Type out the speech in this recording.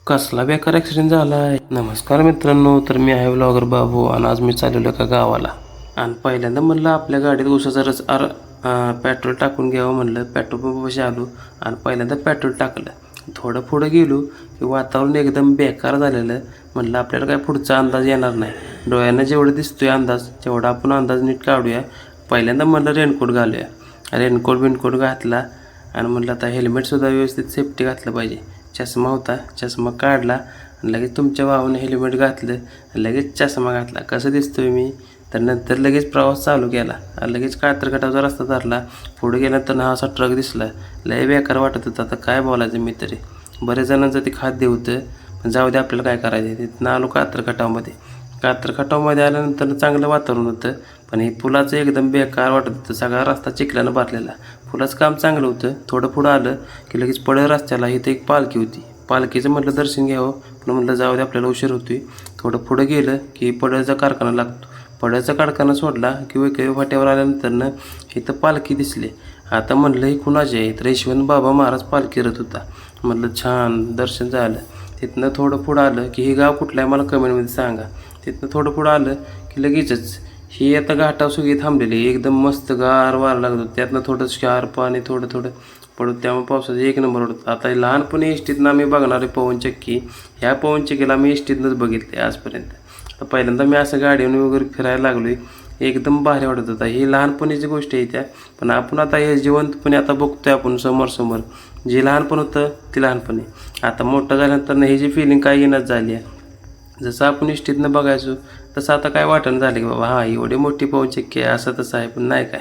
कसला बेकार ॲक्सिडेंट झाला आहे. नमस्कार मित्रांनो, तर मी आहे ब्लॉगर बाबू आणि आज मी चाललेलो एका गावाला. आणि पहिल्यांदा म्हणलं आपल्या गाडीत उसाचा रस पेट्रोल टाकून घ्यावं म्हणलं. पेट्रोल पंपापाशी आलो आणि पहिल्यांदा पेट्रोल टाकलं. थोडं पुढं गेलो की वातावरण एकदम बेकार झालेलं. म्हणलं आपल्याला काय पुढचा अंदाज येणार नाही. डोळ्यांना जेवढं दिसतोय अंदाज तेवढा आपण अंदाज नीट काढूया. पहिल्यांदा म्हणलं रेनकोट घालूया. रेनकोट घातला आणि म्हणलं आता हेल्मेटसुद्धा व्यवस्थित सेफ्टी घातलं पाहिजे. चष्मा होता, चष्मा काढला आणि लगेच तुमच्या भावाने हेल्मेट घातलं, लगेच चष्मा घातला. कसं दिसतोय मी? तर नंतर लगेच प्रवास चालू केला. लगेच कात्रकटाचा रस्ता धरला. पुढे गेल्यानंतर हा असा ट्रक दिसला. लय बेकार वाटत होता. आता काय बोलायचं मी तरी. बरेच जणांचं ते खाद्य होतं, पण जाऊ दे आपल्याला काय करायचं. तिथनं आलो कात्रकटामध्ये. कात्रकटामध्ये आल्यानंतर चांगलं वातावरण होतं, पण हे पुलाचं एकदम बेकार वाटत होतं. सगळा रस्ता चिखलानं भरलेला. पुलाचं काम चांगलं होतं. थोडं पुढं आलं की लगेच पडळ रस्त्याला इथं एक पालखी होती. पालखीचं म्हटलं दर्शन घ्यावं, पण म्हटलं जाऊ दे आपल्याला उशीर होतोय. थोडं पुढं गेलं की पडळचा कारखाना लागतो. पडळचा कारखाना सोडला की वैकवी फाट्यावर आल्यानंतर इथं पालखी दिसली. आता म्हटलं ही कुणाची आहे? तर यशवंत बाबा महाराज पालखी रथ होता. म्हटलं छान दर्शन झालं. तिथनं थोडं पुढं आलं की हे गाव कुठलं आहे मला कमेंटमध्ये सांगा. तिथनं थोडं पुढं आलं की लगेचच ही आता घाटावर सगळी थांबलेली. एकदम मस्त गार वारा लागत होतं. त्यातनं थोडं क्षार पाणी थोडं थोडं पडत, त्यामुळे पावसाचं एक नंबर होतं. आता लहानपणी एसटीतनं आम्ही बघणारे पवनचक्की. ह्या पवनचक्कीला आम्ही एसटीतनंच बघितले आजपर्यंत. आता पहिल्यांदा मी असं गाडीवर वगैरे फिरायला लागलोय. एकदम भारी वाटत होता. ही लहानपणीची गोष्ट आहे त्या, पण आपण आता हे जिवंतपणे आता बघतोय आपण समोर. जे लहानपण होतं ते लहानपणी. आता मोठं झाल्यानंतर ही जी फिलिंग काय येणंच झाली आहे. जसं आपण इष्टीतनं बघायचो तसं आता काय वाटणं झालं की बाबा हां एवढी मोठी पवनचक्की आहे असं तसं आहे, पण नाही काय.